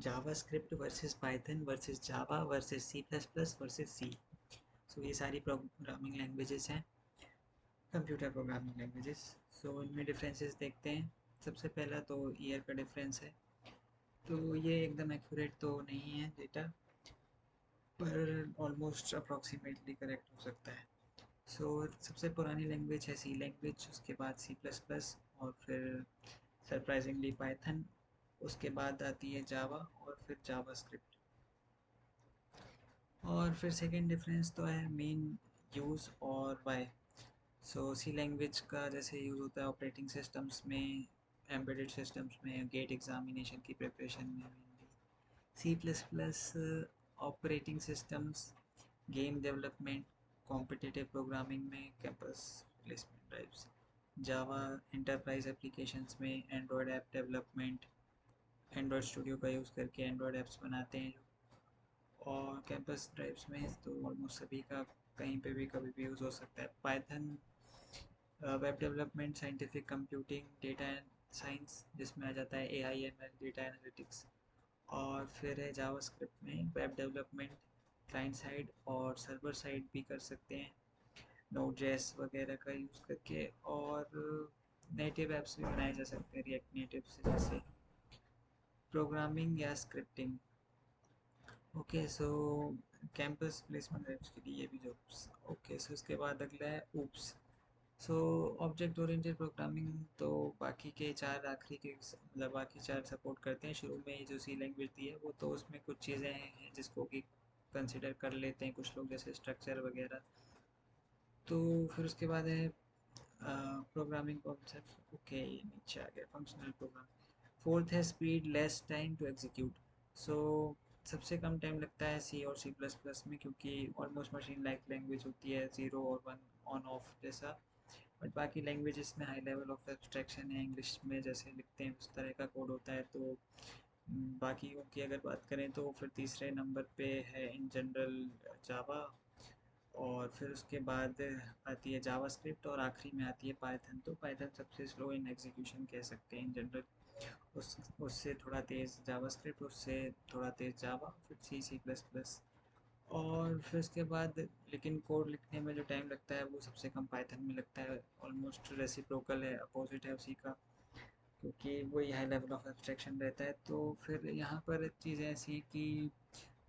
JavaScript versus Python versus Java versus C plus plus versus C. So ये सारी programming languages हैं, computer programming languages. So इनमें differences देखते हैं। सबसे पहला तो ईयर का डिफरेंस है। तो ये एकदम एक्यूरेट तो नहीं है डेटा, पर ऑलमोस्ट अप्रॉक्सीमेटली करेक्ट हो सकता है। सो सबसे पुरानी लैंग्वेज है सी लैंग्वेज, उसके बाद सी प्लस प्लस, और फिर सरप्राइजिंगली पाइथन, उसके बाद आती है जावा और फिर जावास्क्रिप्ट। और फिर सेकेंड डिफरेंस तो है मेन यूज़ और वाई। सो सी लैंग्वेज का जैसे यूज़ होता है ऑपरेटिंग सिस्टम्स में, एम्बेडेड सिस्टम्स में, गेट एग्जामिनेशन की प्रिपरेशन में mainly. C plus plus operating systems, game development, competitive programming में, campus placement drives. Java enterprise applications में, Android app development, Android studio का यूज़ करके एंड्रॉयड ऐप्स बनाते हैं। और कैंपस ड्राइव्स में तो ऑलमोस्ट सभी का कहीं पे भी कभी भी यूज़ हो सकता है। Python web development, scientific computing, data science जिसमें आ जाता है एआई एमएल, डेटा एनालिटिक्स। और फिर है जावास्क्रिप्ट में वेब डेवलपमेंट, क्लाइंट साइड और सर्वर साइड भी कर सकते हैं नोड जेएस वगैरह का यूज़ करके। और नेटिव ऐप्स भी बनाए जा सकते हैं रिएक्ट नेटिव से, जैसे प्रोग्रामिंग या scripting. Okay so campus placement drives के लिए ये भी जॉब्स। ओके सो उसके बाद अगला है oops. So object oriented programming तो बाकी के चार आखिरी के मतलब बाकी चार सपोर्ट करते हैं। शुरू में जो सी लैंग्वेज दी है वो तो उसमें कुछ चीज़ें हैं जिसको कि कंसिडर कर लेते हैं कुछ लोग, जैसे स्ट्रक्चर वगैरह। तो फिर उसके बाद है प्रोग्रामिंग कॉन्सेप्ट। ओके नीचे आ गया फंक्शनल प्रोग्राम। फोर्थ है speed, less time to execute. So सबसे कम टाइम लगता है सी और सी प्लस प्लस में, क्योंकि ऑलमोस्ट मशीन लाइक लैंग्वेज होती है, ज़ीरो और वन ऑन ऑफ जैसा। बट बाकी लैंग्वेजेस में हाई लेवल ऑफ एब्स्ट्रैक्शन है, इंग्लिश में जैसे लिखते हैं उस तरह का कोड होता है। तो बाकियों की अगर बात करें तो फिर तीसरे नंबर पे है इन जनरल जावा, और फिर उसके बाद आती है जावास्क्रिप्ट, और आखिरी में आती है पाइथन। तो पाइथन सबसे स्लो इन एग्जीक्यूशन कह सकते हैं इन जनरल। उससे थोड़ा तेज़ जावास्क्रिप्ट, उससे थोड़ा तेज़ जावा, फिर सी सी प्लस प्लस। और फिर उसके बाद लेकिन कोड लिखने में जो टाइम लगता है वो सबसे कम पाइथन में लगता है। ऑलमोस्ट रेसिप्रोकल है, अपोजिट है उसी का, क्योंकि वही हाई लेवल ऑफ एब्स्ट्रैक्शन रहता है। तो फिर यहाँ पर चीज़ें ऐसी कि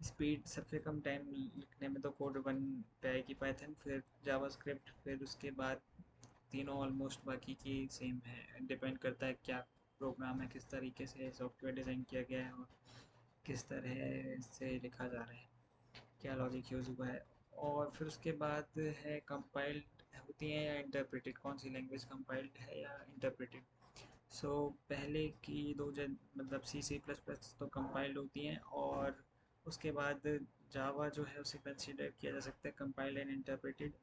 स्पीड सबसे कम टाइम लिखने में तो कोड बन पाएगी पाइथन, फिर जावास्क्रिप्ट, फिर उसके बाद तीनों ऑलमोस्ट बाकी की सेम है। डिपेंड करता है क्या प्रोग्राम है, किस तरीके से सॉफ्टवेयर डिज़ाइन किया गया है और किस तरह से लिखा जा रहा है, क्या लॉजिक यूज़ हुआ है। और फिर उसके बाद है कंपाइल्ड होती हैं या इंटरप्रेटेड, कौन सी लैंग्वेज कंपाइल्ड है या इंटरप्रेटेड। सो पहले की दो जन मतलब सी सी प्लस प्लस तो कंपाइल्ड होती हैं, और उसके बाद जावा जो है उसे कंसिडर किया जा सकता है कंपाइल्ड एंड इंटरप्रेटेड।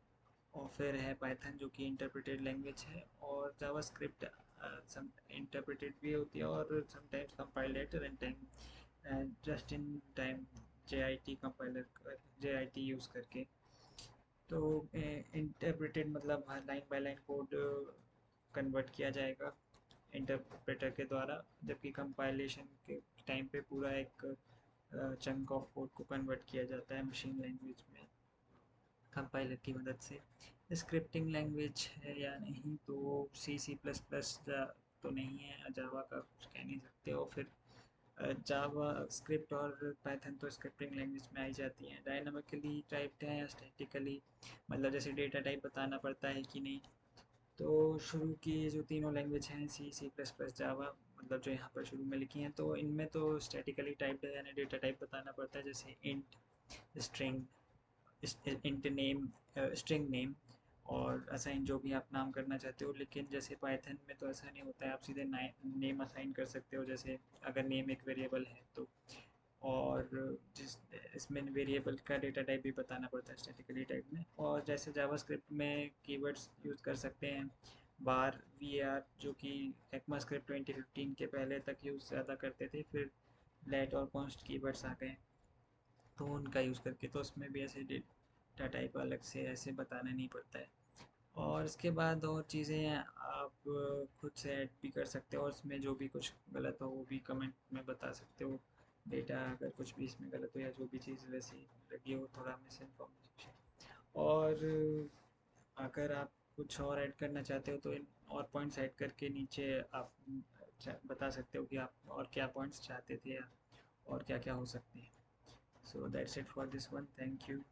और फिर है पाइथन जो कि इंटरप्रेटेड लैंग्वेज है, और जावास्क्रिप्ट सम इंटरप्रेटेड भी होती है और sometimes compiled at run time, just in time JIT compiler, JIT use करके। तो इंटरप्रेटेड मतलब line by line code convert किया जाएगा इंटरप्रेटर के द्वारा, जबकि कंपाइलेशन के टाइम पे पूरा एक चंक ऑफ कोड को कन्वर्ट किया जाता है मशीन लैंग्वेज में कंपाइलर की मदद से। स्क्रिप्टिंग लैंग्वेज है या नहीं, तो सी सी प्लस प्लस तो नहीं है, जावा का कुछ कह नहीं सकते। और फिर जावा स्क्रिप्ट और पाइथन तो स्क्रिप्टिंग लैंग्वेज में आई जाती हैं। डायनामिकली टाइप्ड है या स्टैटिकली, मतलब जैसे डेटा टाइप बताना पड़ता है कि नहीं। तो शुरू की जो तीनों लैंग्वेज हैं सी सी प्लस प्लस जावा, मतलब जो यहाँ पर शुरू में लिखी हैं, तो इनमें तो स्टैटिकली टाइप्ड है यानी डेटा टाइप बताना पड़ता है, जैसे int, string, int name, string name, और असाइन जो भी आप नाम करना चाहते हो। लेकिन जैसे पाइथन में तो ऐसा नहीं होता है, आप सीधे नेम असाइन कर सकते हो, जैसे अगर नेम एक वेरिएबल है तो। और जिस इसमें वेरिएबल का डेटा टाइप भी बताना पड़ता है स्टैटिकली टाइप में। और जैसे जावास्क्रिप्ट में कीवर्ड्स यूज़ कर सकते हैं, बार, var, जो कि ECMAScript 2015 के पहले तक यूज़ ज़्यादा करते थे, फिर लेट और कॉन्स्ट कीवर्ड्स आ गए तो उनका यूज़ करके, तो उसमें भी ऐसे डेटा टाइप अलग से ऐसे बताना नहीं पड़ता है। और इसके बाद और चीज़ें आप खुद से ऐड भी कर सकते हो, और उसमें जो भी कुछ गलत हो वो भी कमेंट में बता सकते हो। डेटा अगर कुछ भी इसमें गलत हो या जो भी चीज़ वैसी लगी हो, थोड़ा मिस इन्फॉर्मेशन। और अगर आप कुछ और ऐड करना चाहते हो तो इन और पॉइंट्स ऐड करके नीचे आप बता सकते हो कि आप और क्या पॉइंट्स चाहते थे या और क्या क्या हो सकते हैं। So that's it for this one, thank you.